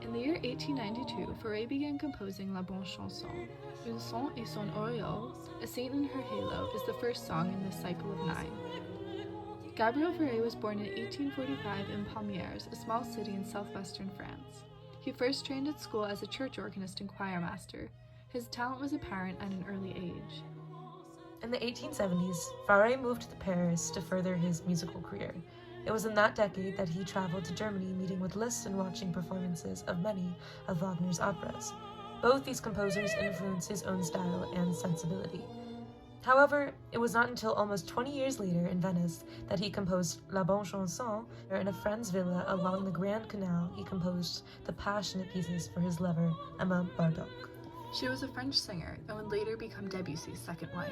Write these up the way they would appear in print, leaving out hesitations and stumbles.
In the year 1892, Fauré began composing La Bonne Chanson. Une Saint et son auréole, A Saint and Her Halo, is the first song in this cycle of 9. Gabriel Fauré was born in 1845 in Palmiers, a small city in southwestern France. He first trained at school as a church organist and choir master. His talent was apparent at an early age. In the 1870s, Fauré moved to Paris to further his musical career. It was in that decade that he traveled to Germany, meeting with Liszt and watching performances of many of Wagner's operas. Both these composers influenced his own style and sensibility. However, it was not until almost 20 years later in Venice that he composed La Bonne Chanson, where in a friend's villa along the Grand Canal he composed the passionate pieces for his lover, Emma Bardock. She was a French singer and would later become Debussy's second wife.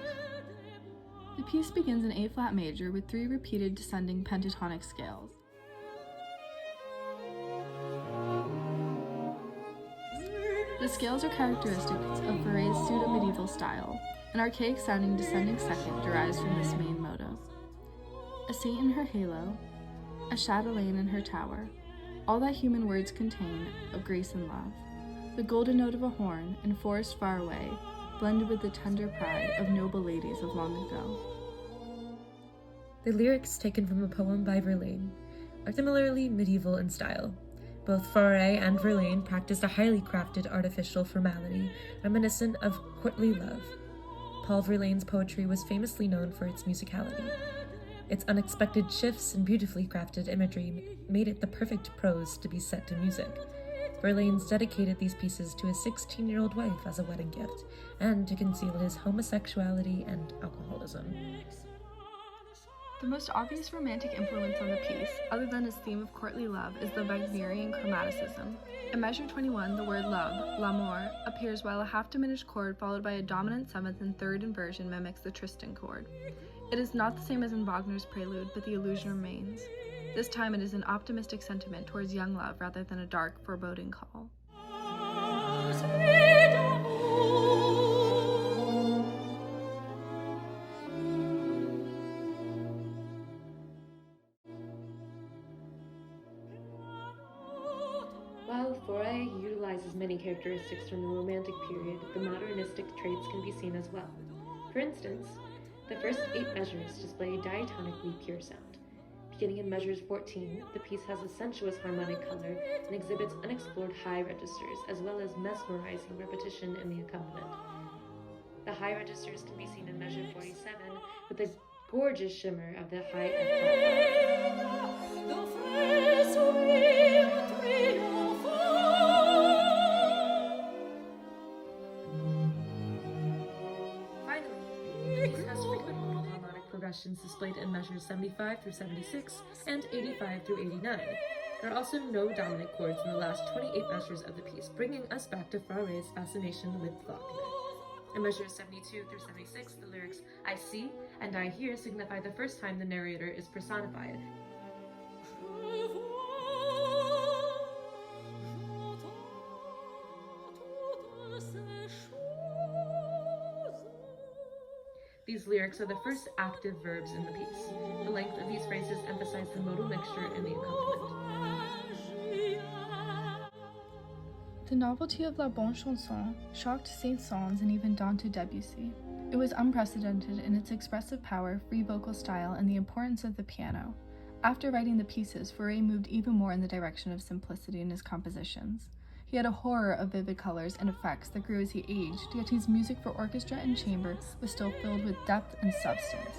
The piece begins in A-flat major with 3 repeated descending pentatonic scales. The scales are characteristics of Fauré's pseudo-medieval style. An archaic-sounding descending second derives from this main motive. A saint in her halo, a chatelaine in her tower, all that human words contain of grace and love. The golden note of a horn in forest far away, blended with the tender pride of noble ladies of long ago. The lyrics, taken from a poem by Verlaine, are similarly medieval in style. Both Fauré and Verlaine practiced a highly crafted artificial formality reminiscent of courtly love. Paul Verlaine's poetry was famously known for its musicality. Its unexpected shifts and beautifully crafted imagery made it the perfect prose to be set to music. Verlaine's dedicated these pieces to his 16-year-old wife as a wedding gift, and to conceal his homosexuality and alcoholism. The most obvious romantic influence on the piece, other than his theme of courtly love, is the Wagnerian chromaticism. In measure 21, the word love, l'amour, appears while a half-diminished chord followed by a dominant 7th and 3rd inversion mimics the Tristan chord. It is not the same as in Wagner's prelude, but the illusion remains. This time it is an optimistic sentiment towards young love rather than a dark, foreboding call. While Fauré utilizes many characteristics from the Romantic period, the modernistic traits can be seen as well. For instance, the first 8 measures display diatonically pure sound. Beginning in measures 14, the piece has a sensuous harmonic color and exhibits unexplored high registers, as well as mesmerizing repetition in the accompaniment. The high registers can be seen in measure 47, with the gorgeous shimmer of the high F flat. Progressions displayed in measures 75 through 76 and 85 through 89. There are also no dominant chords in the last 28 measures of the piece, bringing us back to Fauré's fascination with Wagner. In measures 72 through 76, the lyrics "I see" and "I hear" signify the first time the narrator is personified. These lyrics are the first active verbs in the piece. The length of these phrases emphasize the modal mixture in the accompaniment. The novelty of La Bonne Chanson shocked Saint-Saëns and even daunted Debussy. It was unprecedented in its expressive power, free vocal style, and the importance of the piano. After writing the pieces, Fauré moved even more in the direction of simplicity in his compositions. He had a horror of vivid colors and effects that grew as he aged, yet his music for orchestra and chamber was still filled with depth and substance.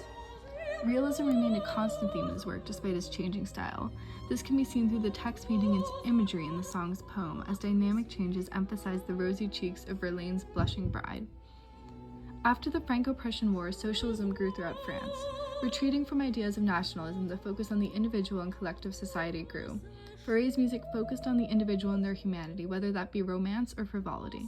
Realism remained a constant theme in his work despite his changing style. This can be seen through the text painting its imagery in the song's poem, as dynamic changes emphasize the rosy cheeks of Verlaine's blushing bride. After the Franco-Prussian War, socialism grew throughout France. Retreating from ideas of nationalism, the focus on the individual and collective society grew. Fauré's music focused on the individual and their humanity, whether that be romance or frivolity.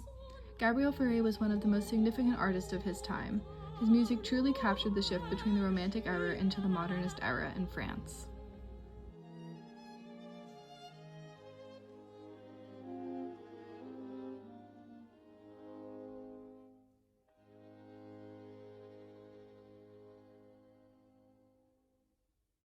Gabriel Fauré was one of the most significant artists of his time. His music truly captured the shift between the Romantic era into the Modernist era in France.